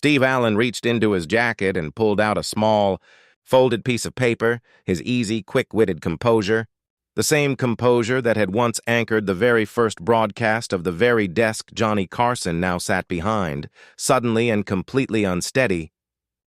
Steve Allen reached into his jacket and pulled out a small, folded piece of paper, his easy, quick-witted composure, the same composure that had once anchored the very first broadcast of the very desk Johnny Carson now sat behind, suddenly and completely unsteady.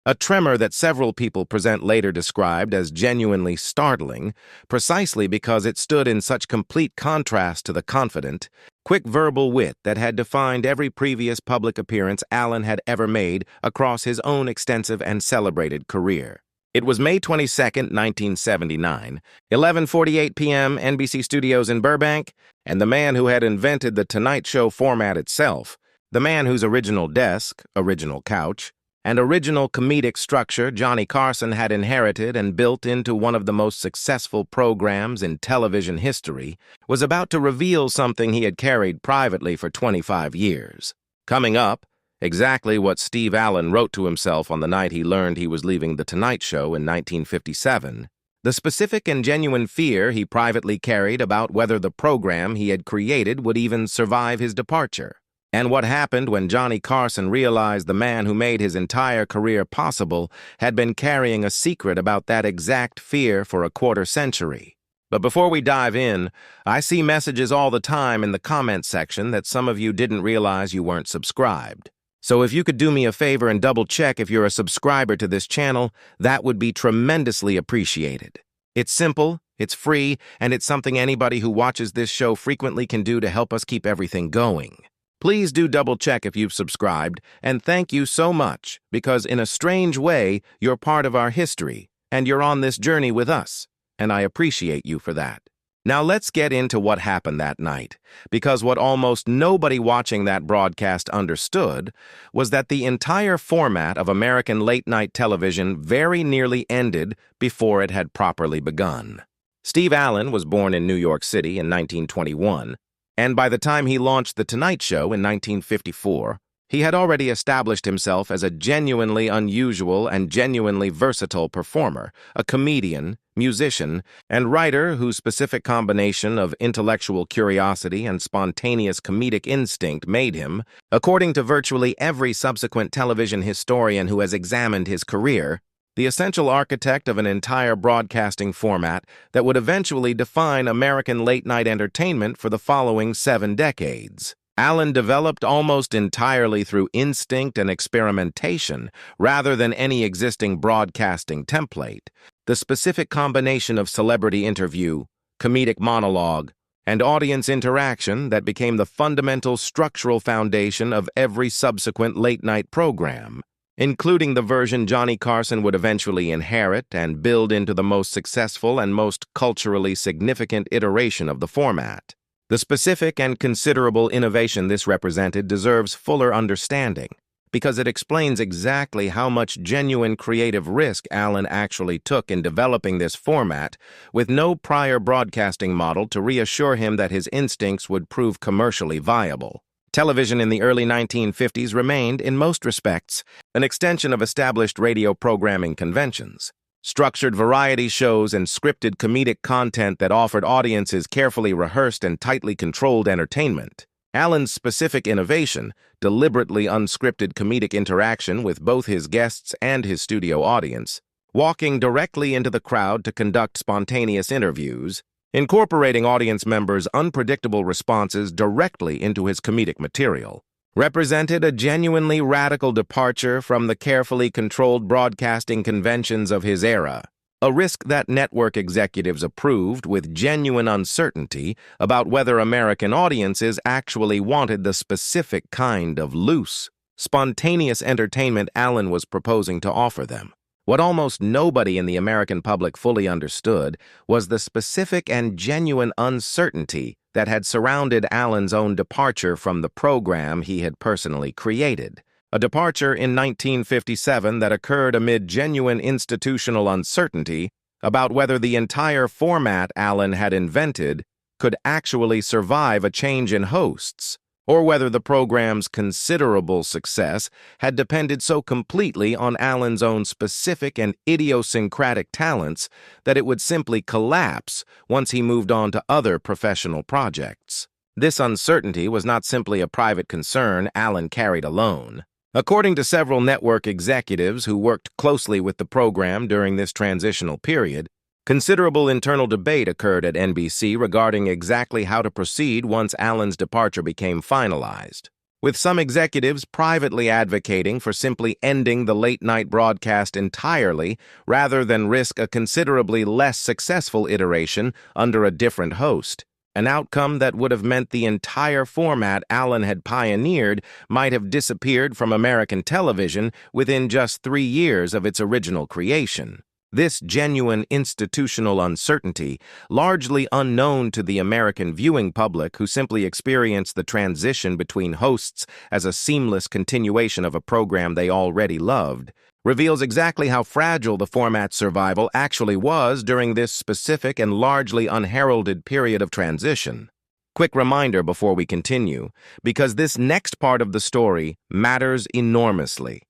A tremor that several people present later described as genuinely startling, precisely because it stood in such complete contrast to the confident, quick verbal wit that had defined every previous public appearance Allen had ever made across his own extensive and celebrated career. It was May 22, 1979, 11:48 p.m., NBC Studios in Burbank, and the man who had invented the Tonight Show format itself, the man whose original desk, original couch, and original comedic structure Johnny Carson had inherited and built into one of the most successful programs in television history, was about to reveal something he had carried privately for 25 years. Coming up, exactly what Steve Allen wrote to himself on the night he learned he was leaving The Tonight Show in 1957, the specific and genuine fear he privately carried about whether the program he had created would even survive his departure, and what happened when Johnny Carson realized the man who made his entire career possible had been carrying a secret about that exact fear for a quarter-century. But before we dive in, I see messages all the time in the comments section that some of you didn't realize you weren't subscribed. So if you could do me a favor and double-check if you're a subscriber to this channel, that would be tremendously appreciated. It's simple, it's free, and it's something anybody who watches this show frequently can do to help us keep everything going. Please do double-check if you've subscribed, and thank you so much, because in a strange way, you're part of our history, and you're on this journey with us, and I appreciate you for that. Now let's get into what happened that night, because what almost nobody watching that broadcast understood was that the entire format of American late-night television very nearly ended before it had properly begun. Steve Allen was born in New York City in 1921, and by the time he launched The Tonight Show in 1954, he had already established himself as a genuinely unusual and genuinely versatile performer, a comedian, musician, and writer whose specific combination of intellectual curiosity and spontaneous comedic instinct made him, according to virtually every subsequent television historian who has examined his career, the essential architect of an entire broadcasting format that would eventually define American late-night entertainment for the following 7 decades. Allen developed almost entirely through instinct and experimentation rather than any existing broadcasting template, the specific combination of celebrity interview, comedic monologue, and audience interaction that became the fundamental structural foundation of every subsequent late-night program, including the version Johnny Carson would eventually inherit and build into the most successful and most culturally significant iteration of the format. The specific and considerable innovation this represented deserves fuller understanding, because it explains exactly how much genuine creative risk Allen actually took in developing this format, with no prior broadcasting model to reassure him that his instincts would prove commercially viable. Television in the early 1950s remained, in most respects, an extension of established radio programming conventions. Structured variety shows and scripted comedic content that offered audiences carefully rehearsed and tightly controlled entertainment. Allen's specific innovation, deliberately unscripted comedic interaction with both his guests and his studio audience, walking directly into the crowd to conduct spontaneous interviews, incorporating audience members' unpredictable responses directly into his comedic material, represented a genuinely radical departure from the carefully controlled broadcasting conventions of his era, a risk that network executives approved with genuine uncertainty about whether American audiences actually wanted the specific kind of loose, spontaneous entertainment Allen was proposing to offer them. What almost nobody in the American public fully understood was the specific and genuine uncertainty that had surrounded Allen's own departure from the program he had personally created, a departure in 1957 that occurred amid genuine institutional uncertainty about whether the entire format Allen had invented could actually survive a change in hosts, or whether the program's considerable success had depended so completely on Allen's own specific and idiosyncratic talents that it would simply collapse once he moved on to other professional projects. This uncertainty was not simply a private concern Allen carried alone. According to several network executives who worked closely with the program during this transitional period, considerable internal debate occurred at NBC regarding exactly how to proceed once Allen's departure became finalized, with some executives privately advocating for simply ending the late-night broadcast entirely rather than risk a considerably less successful iteration under a different host. An outcome that would have meant the entire format Allen had pioneered might have disappeared from American television within just 3 years of its original creation. This genuine institutional uncertainty, largely unknown to the American viewing public who simply experienced the transition between hosts as a seamless continuation of a program they already loved, reveals exactly how fragile the format's survival actually was during this specific and largely unheralded period of transition. Quick reminder before we continue, because this next part of the story matters enormously.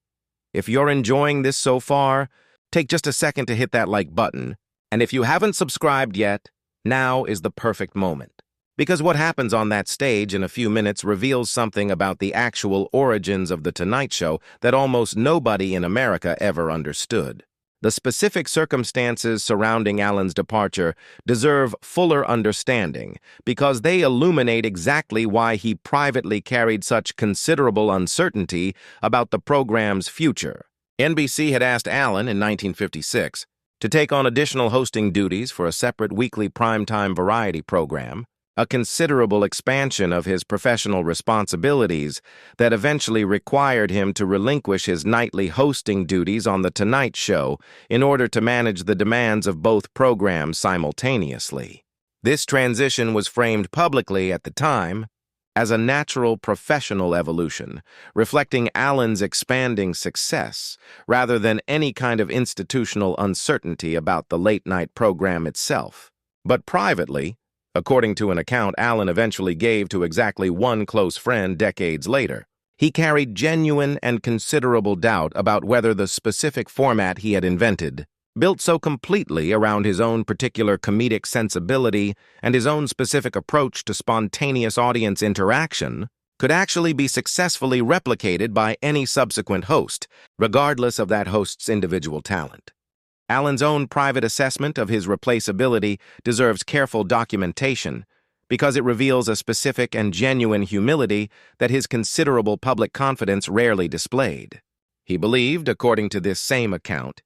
If you're enjoying this so far, take just a second to hit that like button, and if you haven't subscribed yet, now is the perfect moment. Because what happens on that stage in a few minutes reveals something about the actual origins of The Tonight Show that almost nobody in America ever understood. The specific circumstances surrounding Allen's departure deserve fuller understanding because they illuminate exactly why he privately carried such considerable uncertainty about the program's future. NBC had asked Allen in 1956 to take on additional hosting duties for a separate weekly primetime variety program, a considerable expansion of his professional responsibilities that eventually required him to relinquish his nightly hosting duties on The Tonight Show in order to manage the demands of both programs simultaneously. This transition was framed publicly at the time as a natural professional evolution, reflecting Allen's expanding success rather than any kind of institutional uncertainty about the late-night program itself. But privately, according to an account Allen eventually gave to exactly one close friend decades later, he carried genuine and considerable doubt about whether the specific format he had invented, built so completely around his own particular comedic sensibility and his own specific approach to spontaneous audience interaction, could actually be successfully replicated by any subsequent host, regardless of that host's individual talent. Allen's own private assessment of his replaceability deserves careful documentation because it reveals a specific and genuine humility that his considerable public confidence rarely displayed. He believed, according to this same account,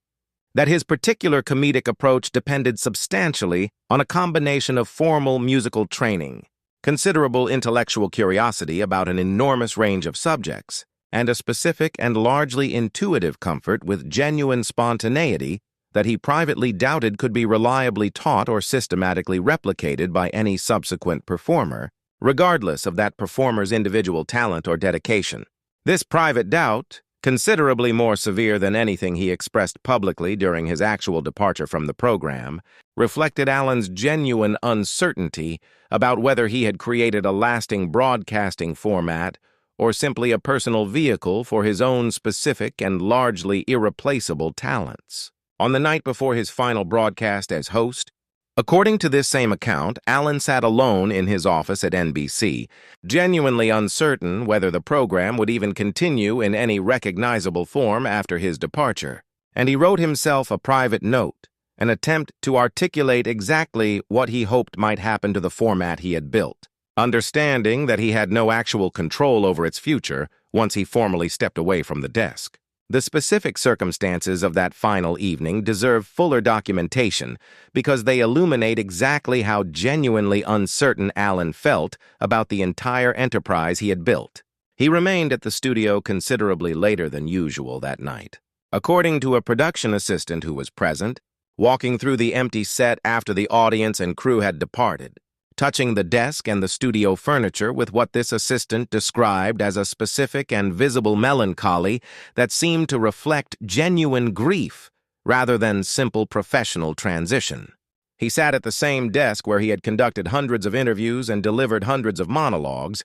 that his particular comedic approach depended substantially on a combination of formal musical training, considerable intellectual curiosity about an enormous range of subjects, and a specific and largely intuitive comfort with genuine spontaneity that he privately doubted could be reliably taught or systematically replicated by any subsequent performer, regardless of that performer's individual talent or dedication. This private doubt, considerably more severe than anything he expressed publicly during his actual departure from the program, reflected Allen's genuine uncertainty about whether he had created a lasting broadcasting format or simply a personal vehicle for his own specific and largely irreplaceable talents. On the night before his final broadcast as host, according to this same account, Allen sat alone in his office at NBC, genuinely uncertain whether the program would even continue in any recognizable form after his departure. And he wrote himself a private note, an attempt to articulate exactly what he hoped might happen to the format he had built, understanding that he had no actual control over its future once he formally stepped away from the desk. The specific circumstances of that final evening deserve fuller documentation because they illuminate exactly how genuinely uncertain Allen felt about the entire enterprise he had built. He remained at the studio considerably later than usual that night. According to a production assistant who was present, walking through the empty set after the audience and crew had departed, touching the desk and the studio furniture with what this assistant described as a specific and visible melancholy that seemed to reflect genuine grief rather than simple professional transition. He sat at the same desk where he had conducted hundreds of interviews and delivered hundreds of monologues,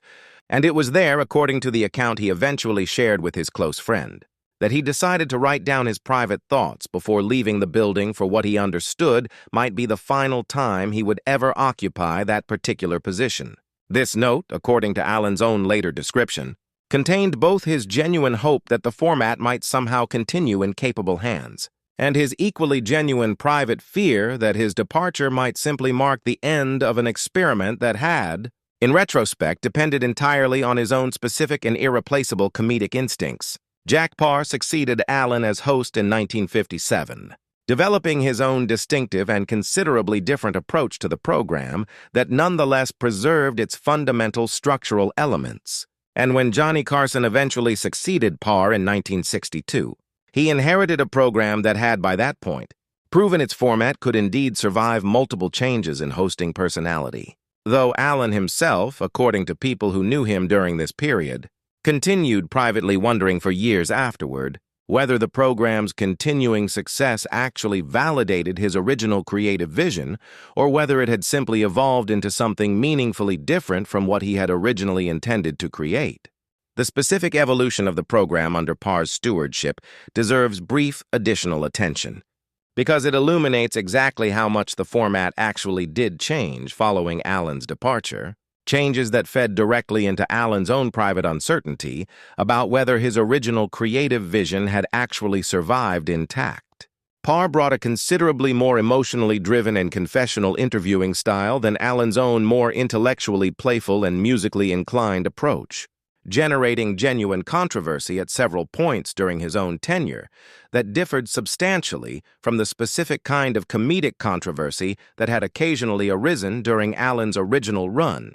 and it was there, according to the account he eventually shared with his close friend, that he decided to write down his private thoughts before leaving the building for what he understood might be the final time he would ever occupy that particular position. This note, according to Allen's own later description, contained both his genuine hope that the format might somehow continue in capable hands, and his equally genuine private fear that his departure might simply mark the end of an experiment that had, in retrospect, depended entirely on his own specific and irreplaceable comedic instincts. Jack Paar succeeded Allen as host in 1957, developing his own distinctive and considerably different approach to the program that nonetheless preserved its fundamental structural elements. And when Johnny Carson eventually succeeded Paar in 1962, he inherited a program that had, by that point, proven its format could indeed survive multiple changes in hosting personality. Though Allen himself, according to people who knew him during this period, continued privately wondering for years afterward whether the program's continuing success actually validated his original creative vision or whether it had simply evolved into something meaningfully different from what he had originally intended to create. The specific evolution of the program under Parr's stewardship deserves brief additional attention, because it illuminates exactly how much the format actually did change following Allen's departure, changes that fed directly into Allen's own private uncertainty about whether his original creative vision had actually survived intact. Parr brought a considerably more emotionally driven and confessional interviewing style than Allen's own more intellectually playful and musically inclined approach, generating genuine controversy at several points during his own tenure that differed substantially from the specific kind of comedic controversy that had occasionally arisen during Allen's original run.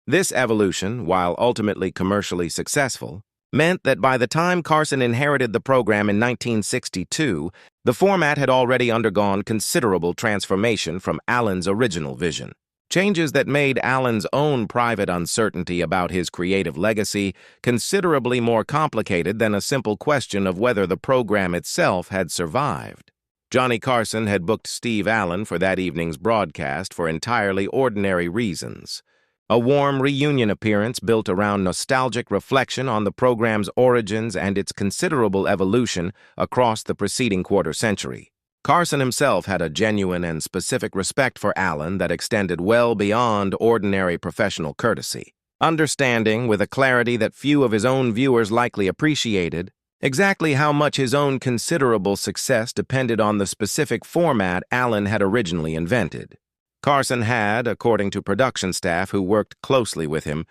This evolution, while ultimately commercially successful, meant that by the time Carson inherited the program in 1962, the format had already undergone considerable transformation from Allen's original vision. Changes that made Allen's own private uncertainty about his creative legacy considerably more complicated than a simple question of whether the program itself had survived. Johnny Carson had booked Steve Allen for that evening's broadcast for entirely ordinary reasons. A warm reunion appearance built around nostalgic reflection on the program's origins and its considerable evolution across the preceding quarter-century. Carson himself had a genuine and specific respect for Allen that extended well beyond ordinary professional courtesy, understanding with a clarity that few of his own viewers likely appreciated exactly how much his own considerable success depended on the specific format Allen had originally invented. Carson had, according to production staff who worked closely with him,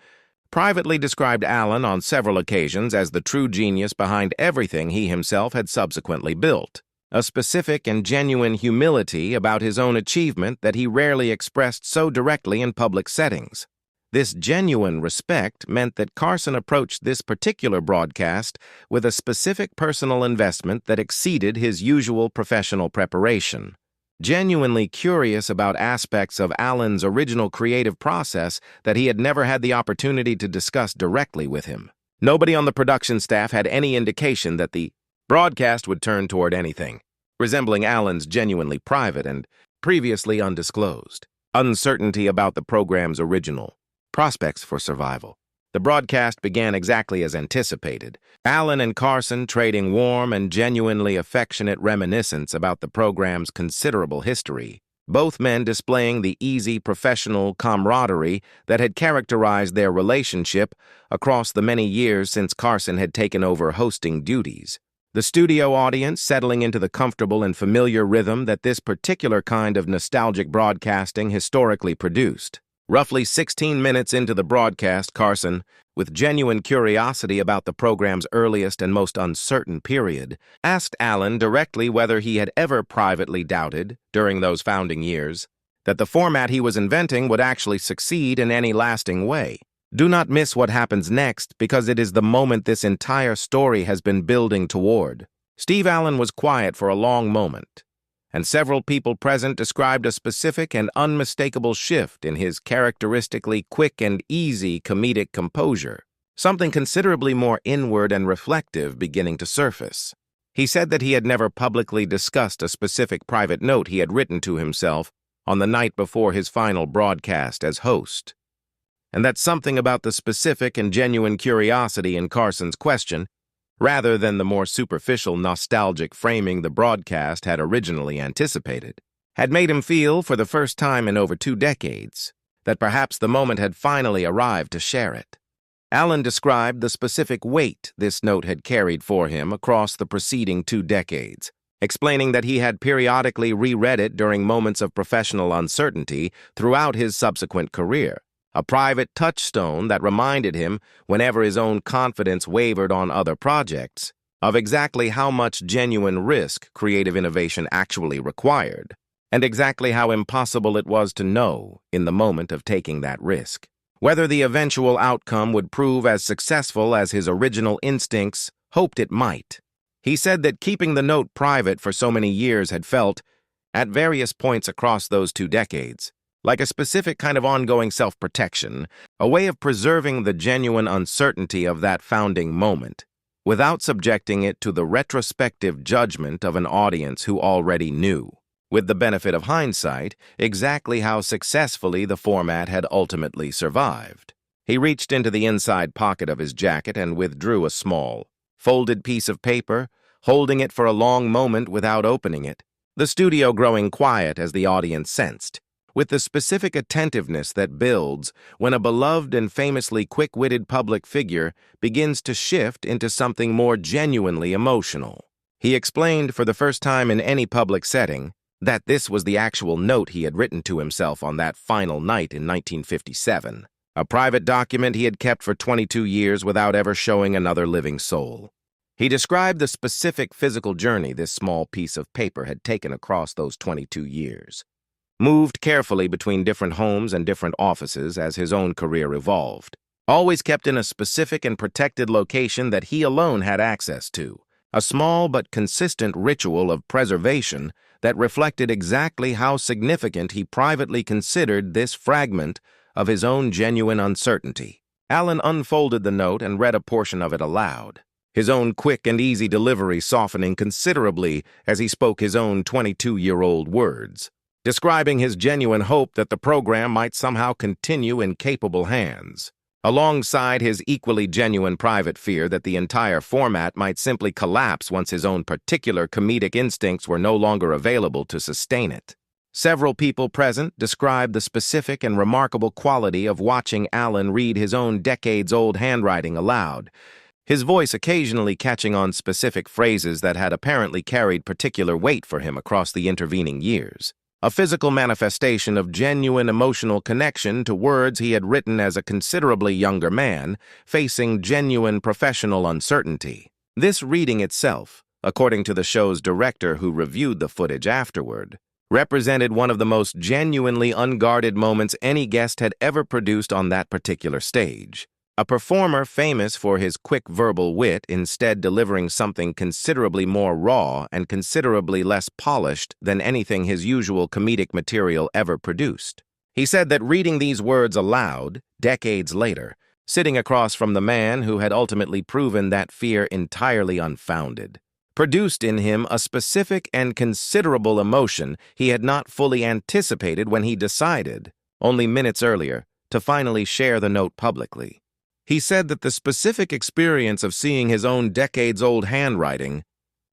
privately described Allen on several occasions as the true genius behind everything he himself had subsequently built, a specific and genuine humility about his own achievement that he rarely expressed so directly in public settings. This genuine respect meant that Carson approached this particular broadcast with a specific personal investment that exceeded his usual professional preparation. Genuinely curious about aspects of Allen's original creative process that he had never had the opportunity to discuss directly with him. Nobody on the production staff had any indication that the broadcast would turn toward anything resembling Allen's genuinely private and previously undisclosed uncertainty about the program's original prospects for survival. The broadcast began exactly as anticipated, Allen and Carson trading warm and genuinely affectionate reminiscence about the program's considerable history, both men displaying the easy professional camaraderie that had characterized their relationship across the many years since Carson had taken over hosting duties. The studio audience settling into the comfortable and familiar rhythm that this particular kind of nostalgic broadcasting historically produced. Roughly 16 minutes into the broadcast, Carson, with genuine curiosity about the program's earliest and most uncertain period, asked Allen directly whether he had ever privately doubted, during those founding years, that the format he was inventing would actually succeed in any lasting way. Do not miss what happens next, because it is the moment this entire story has been building toward. Steve Allen was quiet for a long moment, and several people present described a specific and unmistakable shift in his characteristically quick and easy comedic composure, something considerably more inward and reflective beginning to surface. He said that he had never publicly discussed a specific private note he had written to himself on the night before his final broadcast as host, and that something about the specific and genuine curiosity in Carson's question, rather than the more superficial nostalgic framing the broadcast had originally anticipated, had made him feel, for the first time in over 2 decades, that perhaps the moment had finally arrived to share it. Allen described the specific weight this note had carried for him across the preceding 2 decades, explaining that he had periodically reread it during moments of professional uncertainty throughout his subsequent career, a private touchstone that reminded him, whenever his own confidence wavered on other projects, of exactly how much genuine risk creative innovation actually required, and exactly how impossible it was to know, in the moment of taking that risk, whether the eventual outcome would prove as successful as his original instincts hoped it might. He said that keeping the note private for so many years had felt, at various points across those 2 decades, like a specific kind of ongoing self-protection, a way of preserving the genuine uncertainty of that founding moment, without subjecting it to the retrospective judgment of an audience who already knew, with the benefit of hindsight, exactly how successfully the format had ultimately survived. He reached into the inside pocket of his jacket and withdrew a small, folded piece of paper, holding it for a long moment without opening it, the studio growing quiet as the audience sensed, with the specific attentiveness that builds when a beloved and famously quick-witted public figure begins to shift into something more genuinely emotional. He explained for the first time in any public setting that this was the actual note he had written to himself on that final night in 1957, a private document he had kept for 22 years without ever showing another living soul. He described the specific physical journey this small piece of paper had taken across those 22 years, moved carefully between different homes and different offices as his own career evolved, always kept in a specific and protected location that he alone had access to, a small but consistent ritual of preservation that reflected exactly how significant he privately considered this fragment of his own genuine uncertainty. Allen unfolded the note and read a portion of it aloud, his own quick and easy delivery softening considerably as he spoke his own 22-year-old words, describing his genuine hope that the program might somehow continue in capable hands, alongside his equally genuine private fear that the entire format might simply collapse once his own particular comedic instincts were no longer available to sustain it. Several people present described the specific and remarkable quality of watching Allen read his own decades-old handwriting aloud, his voice occasionally catching on specific phrases that had apparently carried particular weight for him across the intervening years, a physical manifestation of genuine emotional connection to words he had written as a considerably younger man, facing genuine professional uncertainty. This reading itself, according to the show's director who reviewed the footage afterward, represented one of the most genuinely unguarded moments any guest had ever produced on that particular stage. A performer famous for his quick verbal wit instead delivering something considerably more raw and considerably less polished than anything his usual comedic material ever produced. He said that reading these words aloud, decades later, sitting across from the man who had ultimately proven that fear entirely unfounded, produced in him a specific and considerable emotion he had not fully anticipated when he decided, only minutes earlier, to finally share the note publicly. He said that the specific experience of seeing his own decades-old handwriting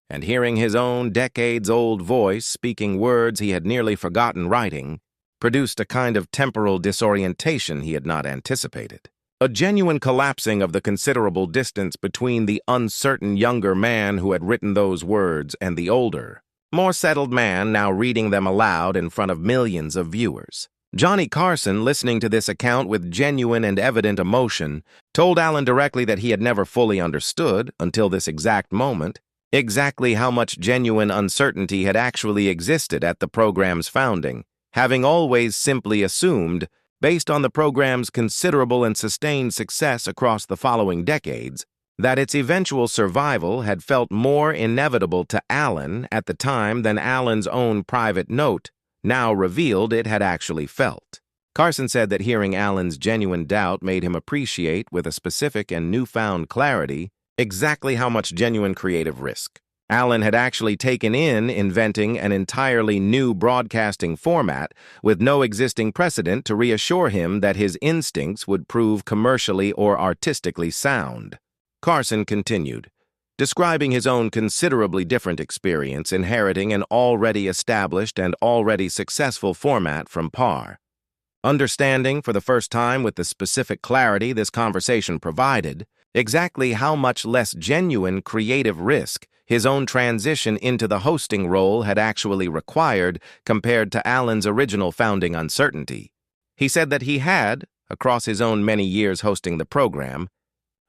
and hearing his own decades-old voice speaking words he had nearly forgotten writing produced a kind of temporal disorientation he had not anticipated, a genuine collapsing of the considerable distance between the uncertain younger man who had written those words and the older, more settled man now reading them aloud in front of millions of viewers. Johnny Carson, listening to this account with genuine and evident emotion, told Allen directly that he had never fully understood, until this exact moment, exactly how much genuine uncertainty had actually existed at the program's founding, having always simply assumed, based on the program's considerable and sustained success across the following decades, that its eventual survival had felt more inevitable to Allen at the time than Allen's own private note now revealed it had actually felt. Carson said that hearing Allen's genuine doubt made him appreciate with a specific and newfound clarity exactly how much genuine creative risk Allen had actually taken in inventing an entirely new broadcasting format with no existing precedent to reassure him that his instincts would prove commercially or artistically sound. Carson continued, describing his own considerably different experience inheriting an already established and already successful format from Parr. understanding for the first time with the specific clarity this conversation provided exactly how much less genuine creative risk his own transition into the hosting role had actually required compared to Allen's original founding uncertainty. He said that he had, across his own many years hosting the program,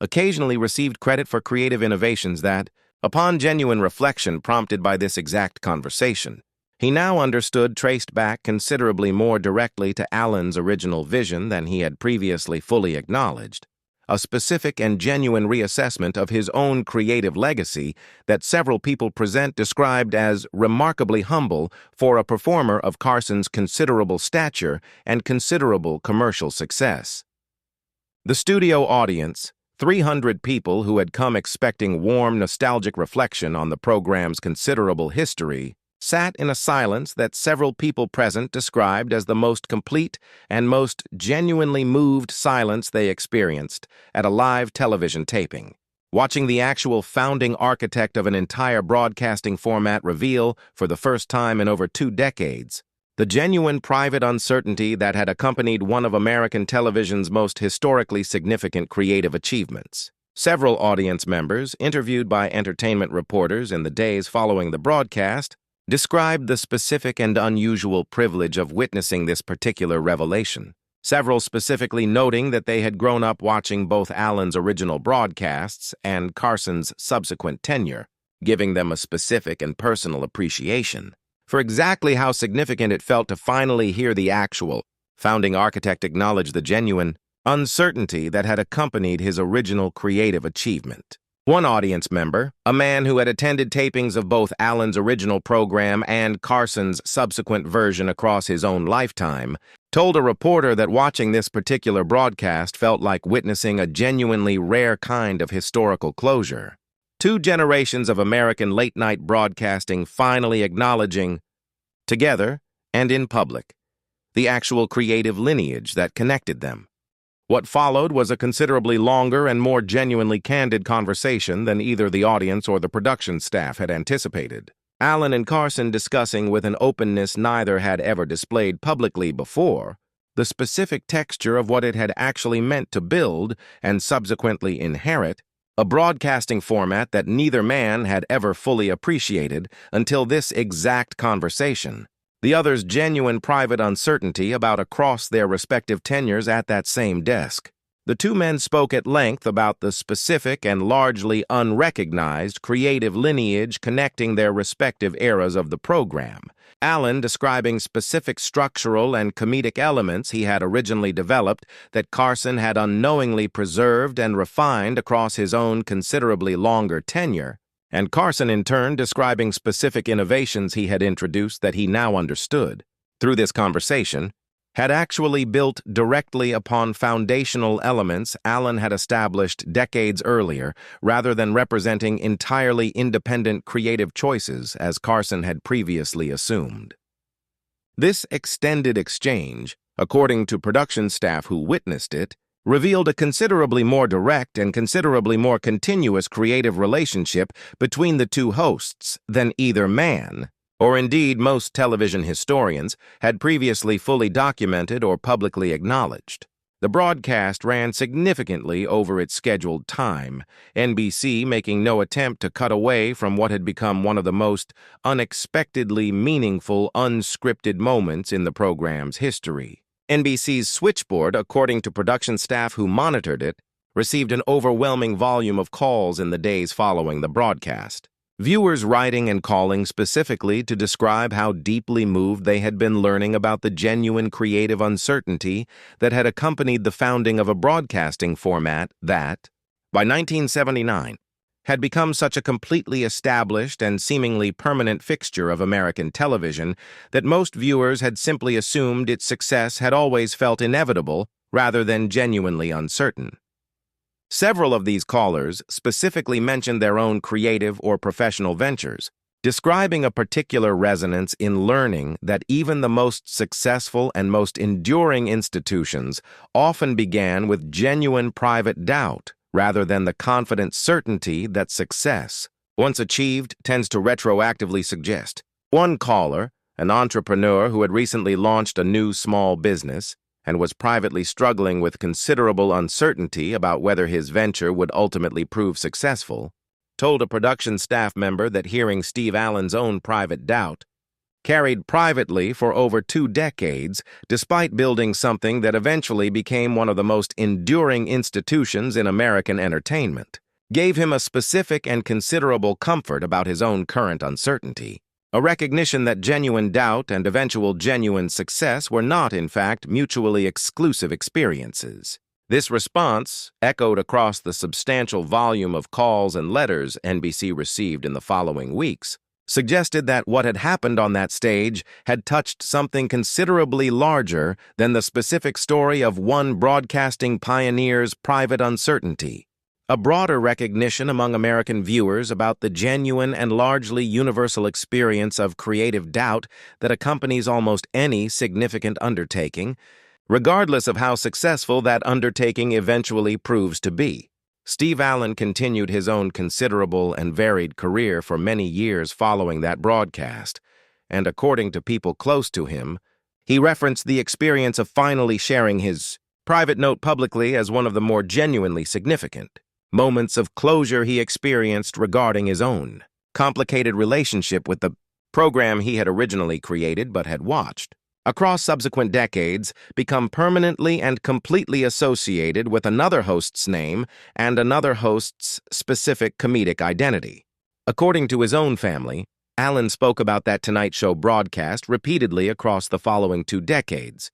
occasionally received credit for creative innovations that, upon genuine reflection prompted by this exact conversation, he now understood traced back considerably more directly to Allen's original vision than he had previously fully acknowledged, a specific and genuine reassessment of his own creative legacy that several people present described as remarkably humble for a performer of Carson's considerable stature and considerable commercial success. The studio audience, 300 people who had come expecting warm, nostalgic reflection on the program's considerable history, sat in a silence that several people present described as the most complete and most genuinely moved silence they experienced at a live television taping, watching the actual founding architect of an entire broadcasting format reveal, for the first time in over 2 decades, the genuine private uncertainty that had accompanied one of American television's most historically significant creative achievements. Several audience members, interviewed by entertainment reporters in the days following the broadcast, described the specific and unusual privilege of witnessing this particular revelation, several specifically noting that they had grown up watching both Allen's original broadcasts and Carson's subsequent tenure, giving them a specific and personal appreciation for exactly how significant it felt to finally hear the actual founding architect acknowledge the genuine uncertainty that had accompanied his original creative achievement. One audience member, a man who had attended tapings of both Allen's original program and Carson's subsequent version across his own lifetime, told a reporter that watching this particular broadcast felt like witnessing a genuinely rare kind of historical closure. 2 generations of American late-night broadcasting finally acknowledging, together and in public, the actual creative lineage that connected them. What followed was a considerably longer and more genuinely candid conversation than either the audience or the production staff had anticipated. Allen and Carson discussing with an openness neither had ever displayed publicly before the specific texture of what it had actually meant to build and subsequently inherit a broadcasting format that neither man had ever fully appreciated until this exact conversation. The other's genuine private uncertainty about across their respective tenures at that same desk. The 2 men spoke at length about the specific and largely unrecognized creative lineage connecting their respective eras of the program. Allen describing specific structural and comedic elements he had originally developed that Carson had unknowingly preserved and refined across his own considerably longer tenure, and Carson in turn describing specific innovations he had introduced that he now understood, through this conversation, had actually built directly upon foundational elements Allen had established decades earlier, rather than representing entirely independent creative choices as Carson had previously assumed. This extended exchange, according to production staff who witnessed it, revealed a considerably more direct and considerably more continuous creative relationship between the 2 hosts than either man, or indeed most television historians, had previously fully documented or publicly acknowledged. The broadcast ran significantly over its scheduled time, NBC making no attempt to cut away from what had become one of the most unexpectedly meaningful, unscripted moments in the program's history. NBC's switchboard, according to production staff who monitored it, received an overwhelming volume of calls in the days following the broadcast. Viewers writing and calling specifically to describe how deeply moved they had been learning about the genuine creative uncertainty that had accompanied the founding of a broadcasting format that, by 1979, had become such a completely established and seemingly permanent fixture of American television that most viewers had simply assumed its success had always felt inevitable rather than genuinely uncertain. Several of these callers specifically mentioned their own creative or professional ventures, describing a particular resonance in learning that even the most successful and most enduring institutions often began with genuine private doubt rather than the confident certainty that success, once achieved, tends to retroactively suggest. One caller, an entrepreneur who had recently launched a new small business, and was privately struggling with considerable uncertainty about whether his venture would ultimately prove successful, told a production staff member that hearing Steve Allen's own private doubt, carried privately for over 2 decades, despite building something that eventually became one of the most enduring institutions in American entertainment, gave him a specific and considerable comfort about his own current uncertainty, a recognition that genuine doubt and eventual genuine success were not, in fact, mutually exclusive experiences. This response, echoed across the substantial volume of calls and letters NBC received in the following weeks, suggested that what had happened on that stage had touched something considerably larger than the specific story of one broadcasting pioneer's private uncertainty, a broader recognition among American viewers about the genuine and largely universal experience of creative doubt that accompanies almost any significant undertaking, regardless of how successful that undertaking eventually proves to be. Steve Allen continued his own considerable and varied career for many years following that broadcast, and according to people close to him, he referenced the experience of finally sharing his private note publicly as one of the more genuinely significant moments of closure he experienced regarding his own complicated relationship with the program he had originally created but had watched, across subsequent decades, become permanently and completely associated with another host's name and another host's specific comedic identity. According to his own family, Allen spoke about that Tonight Show broadcast repeatedly across the following 2 decades,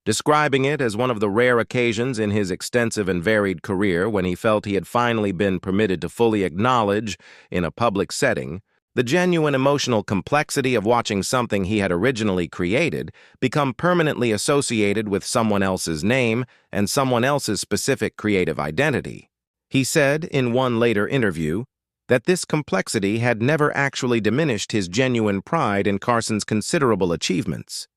describing it as one of the rare occasions in his extensive and varied career when he felt he had finally been permitted to fully acknowledge, in a public setting, the genuine emotional complexity of watching something he had originally created become permanently associated with someone else's name and someone else's specific creative identity. He said, in one later interview, that this complexity had never actually diminished his genuine pride in Carson's considerable achievements,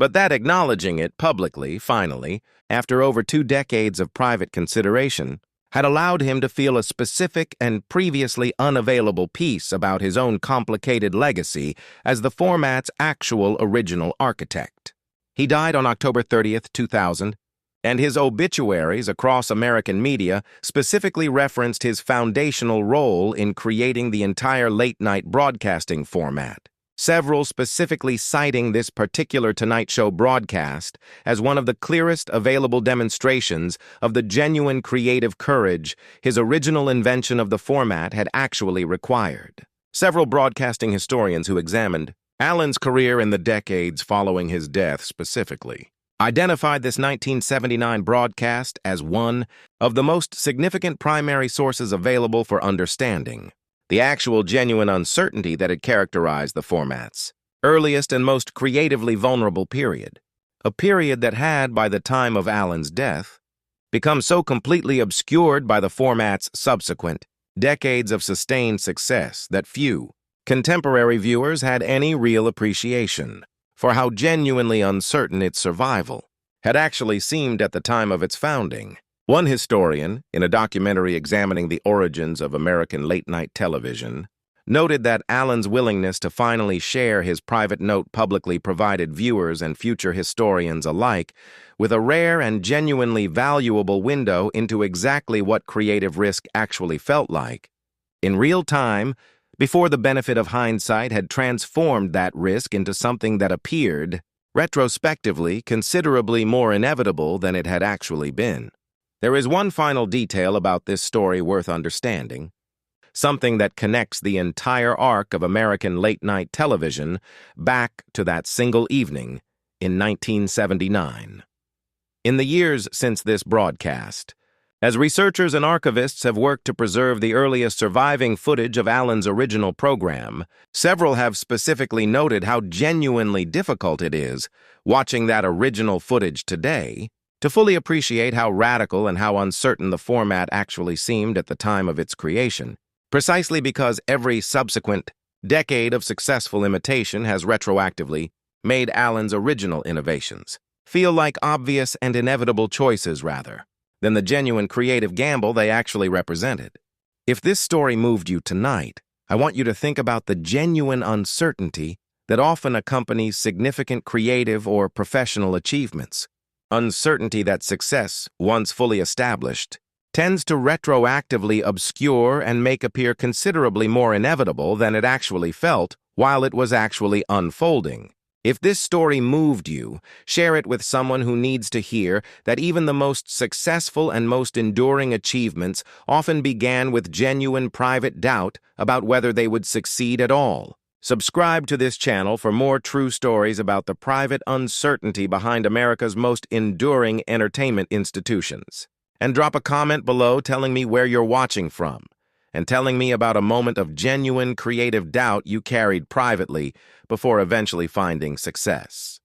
but that acknowledging it publicly, finally, after over 2 decades of private consideration, had allowed him to feel a specific and previously unavailable peace about his own complicated legacy as the format's actual original architect. He died on October 30th, 2000, and his obituaries across American media specifically referenced his foundational role in creating the entire late-night broadcasting format, several specifically citing this particular Tonight Show broadcast as one of the clearest available demonstrations of the genuine creative courage his original invention of the format had actually required. Several broadcasting historians who examined Allen's career in the decades following his death specifically identified this 1979 broadcast as one of the most significant primary sources available for understanding the actual genuine uncertainty that had characterized the format's earliest and most creatively vulnerable period, a period that had, by the time of Allen's death, become so completely obscured by the format's subsequent decades of sustained success that few contemporary viewers had any real appreciation for how genuinely uncertain its survival had actually seemed at the time of its founding. One historian, in a documentary examining the origins of American late-night television, noted that Allen's willingness to finally share his private note publicly provided viewers and future historians alike with a rare and genuinely valuable window into exactly what creative risk actually felt like, in real time, before the benefit of hindsight had transformed that risk into something that appeared, retrospectively, considerably more inevitable than it had actually been. There is one final detail about this story worth understanding, something that connects the entire arc of American late-night television back to that single evening in 1979. In the years since this broadcast, as researchers and archivists have worked to preserve the earliest surviving footage of Allen's original program, several have specifically noted how genuinely difficult it is, watching that original footage today, to fully appreciate how radical and how uncertain the format actually seemed at the time of its creation, precisely because every subsequent decade of successful imitation has retroactively made Allen's original innovations feel like obvious and inevitable choices rather than the genuine creative gamble they actually represented. If this story moved you tonight, I want you to think about the genuine uncertainty that often accompanies significant creative or professional achievements. uncertainty that success, once fully established, tends to retroactively obscure and make appear considerably more inevitable than it actually felt while it was actually unfolding. If this story moved you, share it with someone who needs to hear that even the most successful and most enduring achievements often began with genuine private doubt about whether they would succeed at all. Subscribe to this channel for more true stories about the private uncertainty behind America's most enduring entertainment institutions. And drop a comment below telling me where you're watching from, and telling me about a moment of genuine creative doubt you carried privately before eventually finding success.